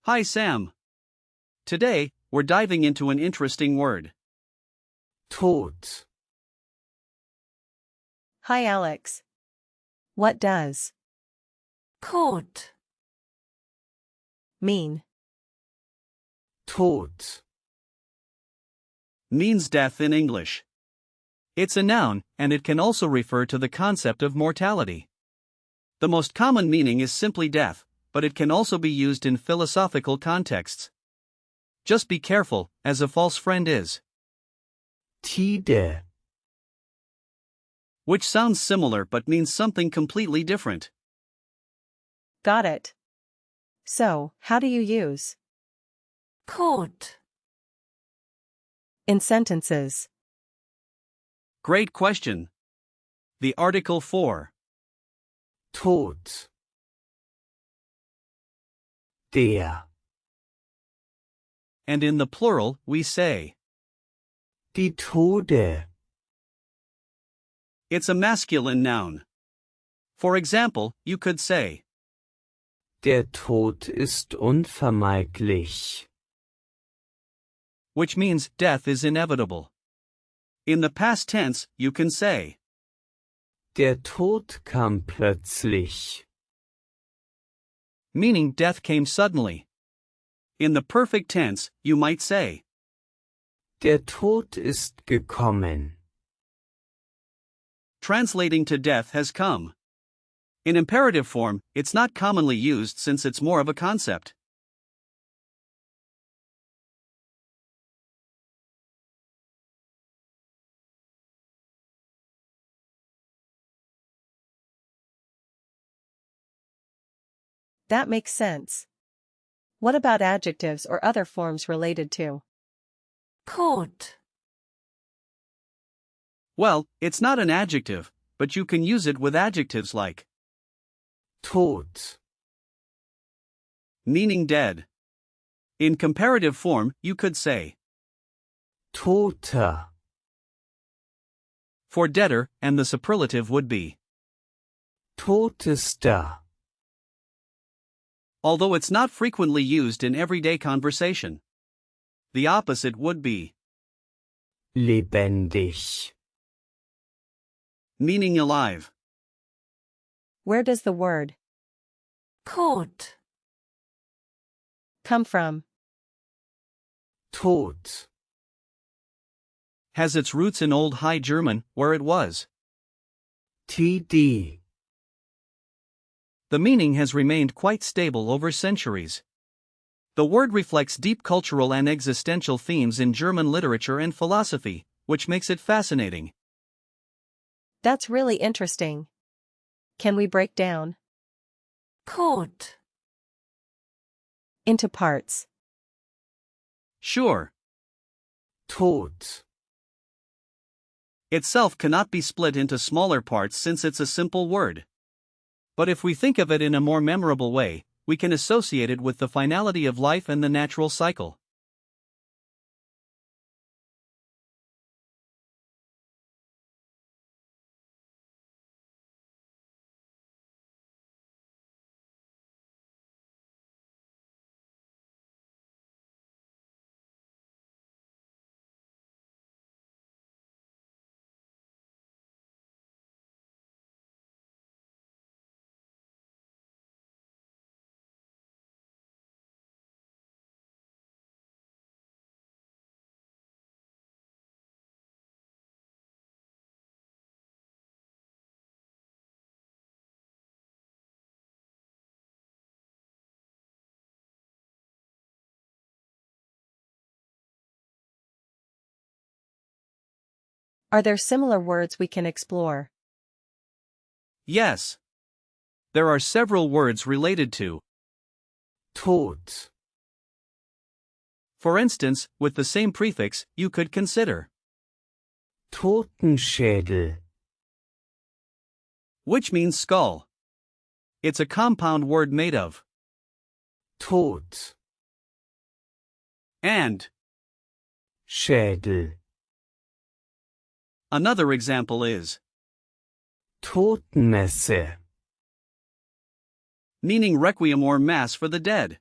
Hi Sam. Today, we're diving into an interesting word. Tod, Hi Alex. What does Tod, mean? Tod, Means death in English. It's a noun, and it can also refer to the concept of mortality. The most common meaning is simply death, but it can also be used in philosophical contexts. Just be careful, as a false friend is. Tide, Which sounds similar but means something completely different. Got it. So, how do you use Tod, in sentences? Great question. The article for Tod. Der, and in the plural, we say. die Tode, It's a masculine noun. For example, you could say, der Tod ist unvermeidlich. which means death is inevitable. In the past tense, you can say, Der Tod kam plötzlich. meaning death came suddenly. In the perfect tense, you might say, Der Tod ist gekommen. translating to death has come. In imperative form, it's not commonly used since it's more of a concept. That makes sense. What about adjectives or other forms related to Tod, Well, it's not an adjective, but you can use it with adjectives like Tod, meaning dead. In comparative form, you could say Toter, for deader, and the superlative would be. Totester, Although it's not frequently used in everyday conversation. The opposite would be lebendig. meaning alive. where does the word Tod, come from? Tod, Has its roots in Old High German, where it was. TD, The meaning has remained quite stable over centuries. The word reflects deep cultural and existential themes in German literature and philosophy, which makes it fascinating. That's really interesting. Can we break down Tod, into parts? Sure, Tod, itself cannot be split into smaller parts since it's a simple word. But if we think of it in a more memorable way, we can associate it with the finality of life and the natural cycle. Are there similar words we can explore? Yes. There are several words related to. Tod, For instance, with the same prefix, you could consider, Totenschädel, which means skull. It's a compound word made of Tod, and. Schädel, Another example is Totenmesse, meaning requiem or mass for the dead.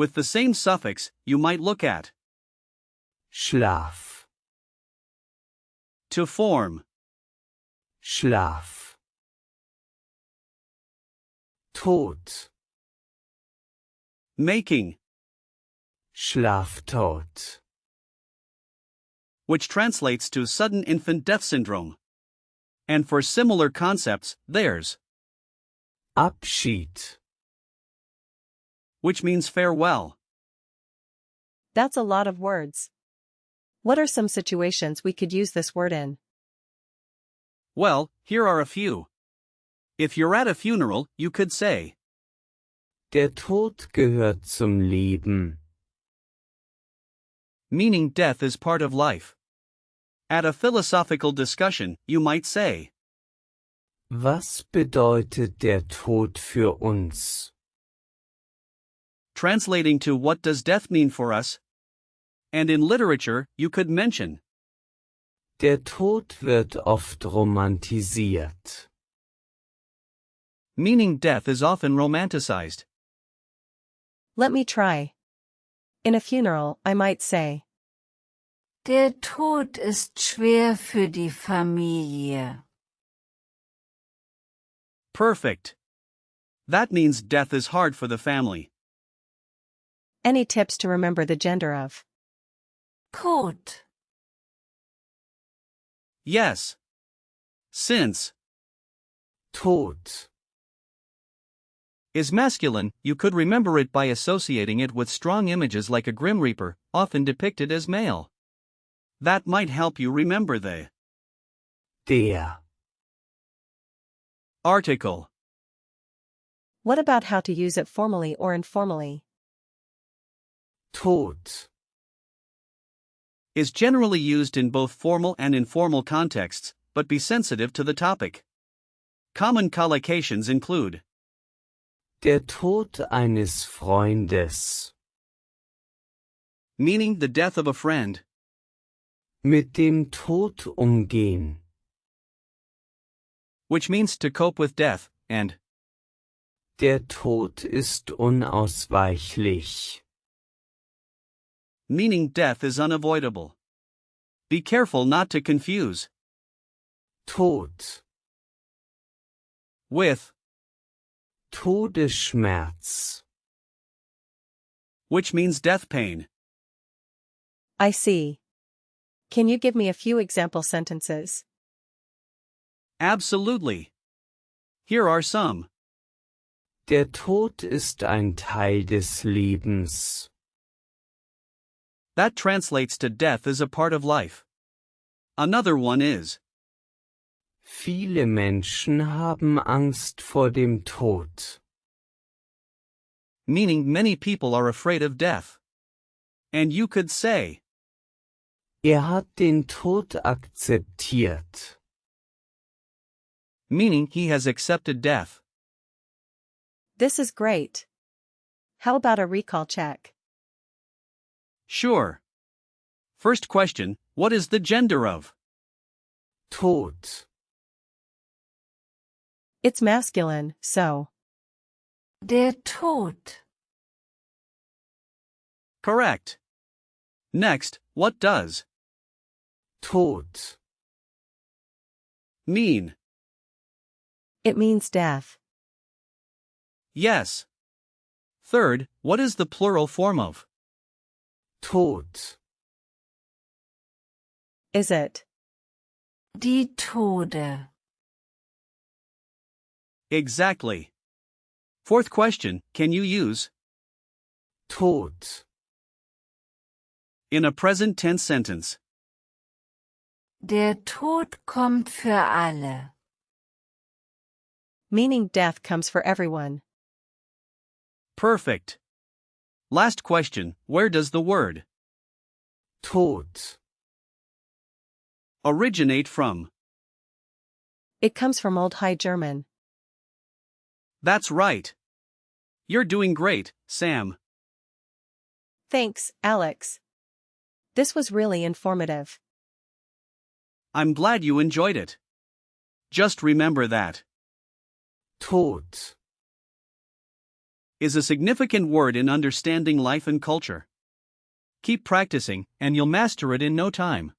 With the same suffix, you might look at Schlaf, to form, Schlaf. Tod, making, Schlaftod. which translates to sudden infant death syndrome. And for similar concepts, there's Abschied, which means farewell. That's a lot of words. What are some situations we could use this word in? Well, here are a few. If you're at a funeral, you could say, der Tod gehört zum Leben. meaning death is part of life. At a philosophical discussion, you might say, Was bedeutet der Tod für uns? translating to what does death mean for us? And in literature, you could mention, Der Tod wird oft romantisiert. meaning death is often romanticized. Let me try. In a funeral, I might say, Der Tod ist schwer für die Familie. Perfect. That means death is hard for the family. any tips to remember the gender of? Kot. Yes. Since Tod, is masculine, you could remember it by associating it with strong images like a Grim Reaper, often depicted as male. That might help you remember the der, article. What about how to use it formally or informally? Tod, Is generally used in both formal and informal contexts, but be sensitive to the topic. Common collocations include der Tod eines Freundes, meaning the death of a friend, mit dem Tod umgehen, which means to cope with death, and der Tod ist unausweichlich. meaning death is unavoidable. Be careful not to confuse Tod, with, Todesschmerz, which means death pain. I see. Can you give me a few example sentences? Absolutely. Here are some. der Tod ist ein Teil des Lebens. That translates to death is a part of life. Another one is, Viele Menschen haben Angst vor dem Tod. meaning many people are afraid of death. And you could say, Hat den Tod akzeptiert. meaning he has accepted death. This is great. How about a recall check? Sure. First question, what is the gender of? Tod, It's masculine, so. Der Tod. Correct. Next, what does Tod, mean? It means death. Yes. Third, what is the plural form of? Tod, Is it? Die Tode. Exactly. Fourth question, can you use Tod, in a present tense sentence? Der Tod kommt für alle. Meaning death comes for everyone. Perfect. Last question, where does the word Tod, originate from? It comes from Old High German. That's right. You're doing great, Sam. Thanks, Alex. This was really informative. I'm glad you enjoyed it. Just remember that Tod, is a significant word in understanding life and culture. Keep practicing, and you'll master it in no time.